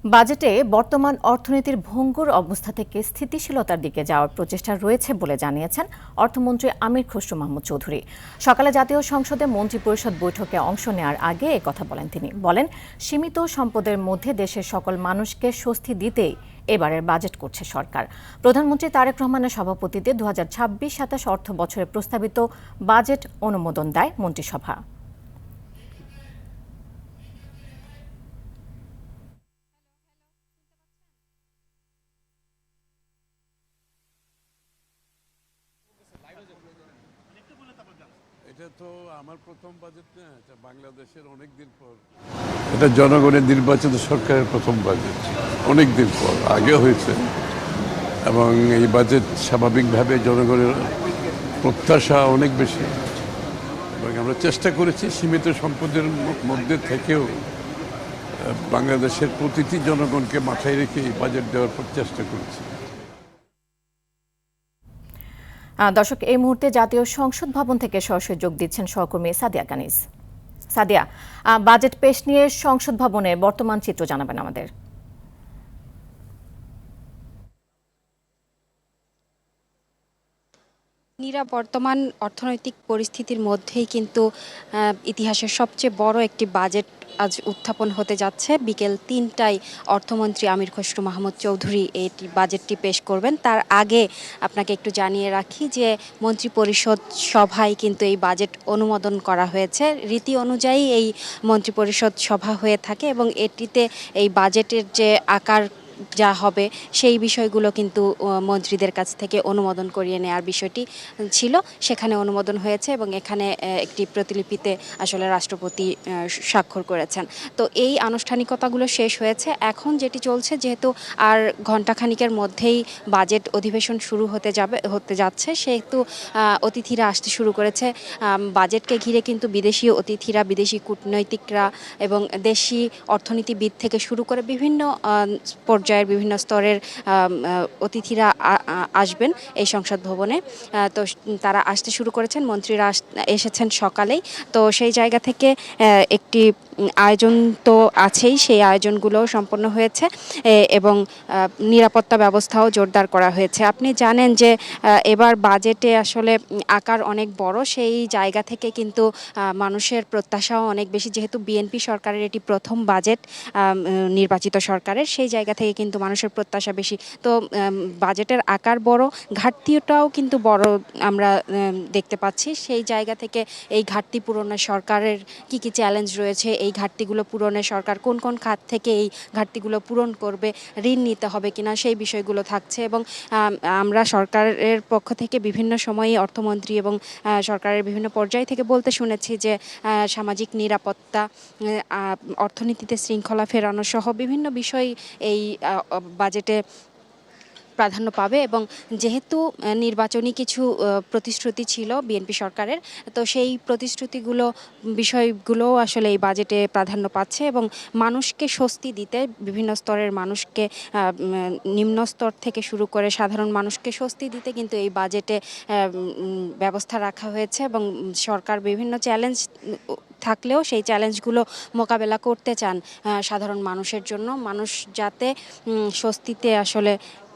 বাজেটে বর্তমান অর্থনীতির ভঙ্গুর অবস্থা থেকে স্থিতিশীলতার দিকে যাওয়ার প্রচেষ্টা রয়েছে বলে জানিয়েছেন অর্থমন্ত্রী আমির খসরু মাহমুদ চৌধুরী। সকালে জাতীয় সংসদে মন্ত্রিপরিষদ বৈঠকে অংশ নেওয়ার আগে কথা বলেন তিনি। বলেন, সীমিত সম্পদের মধ্যে দেশের সকল মানুষকে স্বস্তি দিতেই এবারের বাজেট করছে সরকার। প্রধানমন্ত্রী তারেক রহমানের সভাপতিত্বে 2026-27 অর্থ বছরে প্রস্তাবিত বাজেট অনুমোদন দেয় মন্ত্রিসভা। এটা তো আমার প্রথম বাজেট না, এটা বাংলাদেশের অনেক দিন পর, এটা জনগণের নির্বাচিত সরকারের প্রথম বাজেট। অনেক দিন পর, আগেও হয়েছে, এবং এই বাজেট স্বাভাবিকভাবে জনগণের প্রত্যাশা অনেক বেশি, এবং আমরা চেষ্টা করেছি সীমিত সম্পদের মধ্যে থেকেও বাংলাদেশের প্রতিটি জনগণকে মাথায় রেখে এই বাজেট দেওয়ার চেষ্টা করেছি। দর্শক, এই মুহূর্তে জাতীয় সংসদ ভবন থেকে সরাসরি যোগ দিচ্ছেন সহকর্মী সাদিয়া কানিজ। সাদিয়া, বাজেট পেশ নিয়ে সংসদ ভবনে বর্তমান চিত্র জানাবেন আমাদের। বর্তমান অর্থনৈতিক পরিস্থিতির মধ্যেই কিন্তু ইতিহাসের সবচেয়ে বড় একটি বাজেট আজ উত্থাপন হতে যাচ্ছে। বিকেল ৩টায় অর্থমন্ত্রী আমির খসরু মাহমুদ চৌধুরী এই বাজেটটি পেশ করবেন। তার আগে আপনাকে একটু জানিয়ে রাখি যে মন্ত্রিপরিষদ সভায় কিন্তু এই বাজেট অনুমোদন করা হয়েছে। রীতি অনুযায়ী এই মন্ত্রিপরিষদ সভা হয়ে থাকে এবং এটিতে এই বাজেটের যে আকার যা হবে সেই বিষয়গুলো কিন্তু মন্ত্রীদের কাছ থেকে অনুমোদন করিয়ে নেওয়ার বিষয়টি ছিল। সেখানে অনুমোদন হয়েছে এবং এখানে একটি প্রতিলিপিতে আসলে রাষ্ট্রপতি স্বাক্ষর করেছেন। তো এই আনুষ্ঠানিকতাগুলো শেষ হয়েছে। এখন যেটি চলছে, যেহেতু আর ঘণ্টাখানিকের মধ্যেই বাজেট অধিবেশন শুরু হতে যাচ্ছে, সেহেতু অতিথিরা আসতে শুরু করেছে। বাজেটকে ঘিরে কিন্তু বিদেশি অতিথিরা, বিদেশি কূটনৈতিকরা এবং দেশি অর্থনীতিবিদ থেকে শুরু করে বিভিন্ন পর্যায়ের বিভিন্ন স্তরের অতিথিরা আসবেন এই সংসদ ভবনে। তো তারা আসতে শুরু করেছেন, মন্ত্রীরা এসেছেন সকালেই। তো সেই জায়গা থেকে একটি আয়োজন তো আছেই, সেই আয়োজনগুলো সম্পন্ন হয়েছে এবং নিরাপত্তা ব্যবস্থাও জোরদার করা হয়েছে। আপনি জানেন যে এবার বাজেটে আসলে আকার অনেক বড়, সেই জায়গা থেকে কিন্তু মানুষের প্রত্যাশাও অনেক বেশি। যেহেতু বিএনপি সরকারের এটি প্রথম বাজেট নির্বাচিত সরকারের, সেই জায়গা থেকে কিন্তু মানুষের প্রত্যাশা বেশি। তো বাজেটের আকার বড়, ঘাটতিটাও কিন্তু বড় আমরা দেখতে পাচ্ছি। সেই জায়গা থেকে এই ঘাটতি পূরণে সরকারের কি কি চ্যালেঞ্জ রয়েছে, এই ঘাটতিগুলো পূরণে সরকার কোন কোন খাত থেকে এই ঘাটতিগুলো পূরণ করবে, ঋণ নিতে হবে কিনা, সেই বিষয়গুলো থাকছে। এবং আমরা সরকারের পক্ষ থেকে বিভিন্ন সময়ে অর্থমন্ত্রী এবং সরকারের বিভিন্ন পর্যায় থেকে বলতে শুনেছি যে সামাজিক নিরাপত্তা, অর্থনীতিতে শৃঙ্খলা ফেরানো সহ বিভিন্ন বিষয় এই বাজেটে প্রাধান্য পাবে। এবং যেহেতু নির্বাচনী কিছু প্রতিশ্রুতি ছিল বিএনপি সরকারের, তো সেই বিষয়গুলো আসলে এই বাজেটে প্রাধান্য পাচ্ছে এবং মানুষকে স্বস্তি দিতে, বিভিন্ন স্তরের মানুষকে, নিম্ন স্তর থেকে শুরু করে সাধারণ মানুষকে স্বস্তি দিতে কিন্তু এই বাজেটে ব্যবস্থা রাখা হয়েছে। এবং সরকার বিভিন্ন চ্যালেঞ্জ থাকলেও সেই চ্যালেঞ্জগুলো মোকাবেলা করতে চান সাধারণ মানুষের জন্য, মানুষ যাতে স্বস্তিতে আসলে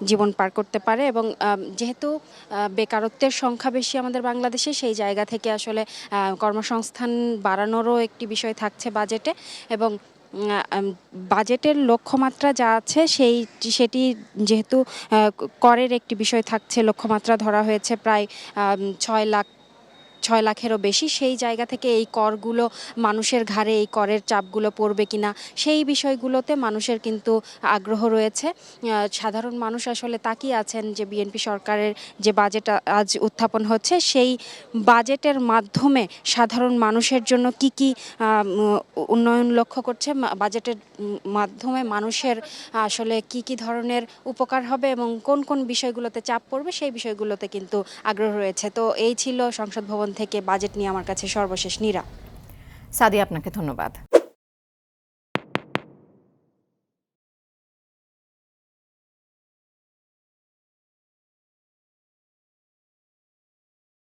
জীবন পার করতে পারে। এবং যেহেতু বেকারত্বের সংখ্যা বেশি আমাদের বাংলাদেশে, সেই জায়গা থেকে আসলে কর্মসংস্থান বাড়ানোরও একটি বিষয় থাকছে বাজেটে। এবং বাজেটের লক্ষ্যমাত্রা যা আছে সেটি যেহেতু করের একটি বিষয় থাকছে, লক্ষ্যমাত্রা ধরা হয়েছে প্রায় 6 লাখেরও বেশি। সেই জায়গা থেকে এই করগুলো মানুষের ঘাড়ে, এই করের চাপগুলো পড়বে কিনা, সেই বিষয়গুলোতে মানুষের কিন্তু আগ্রহ রয়েছে। সাধারণ মানুষ আসলে তাকিয়ে আছেন যে বিএনপি সরকারের যে বাজেট আজ উত্থাপন হচ্ছে, সেই বাজেটের মাধ্যমে সাধারণ মানুষের জন্য কি কি উন্নয়ন লক্ষ্য করছে, বাজেটের মাধ্যমে মানুষের আসলে কি কি ধরনের উপকার হবে এবং কোন কোন বিষয়গুলোতে চাপ পড়বে, সেই বিষয়গুলোতে কিন্তু আগ্রহ রয়েছে। তো এই ছিল সংসদ ভবন থেকে বাজেট নিয়ে আমার কাছে সর্বশেষ। নীরা। সাদিয়া, আপনাকে ধন্যবাদ।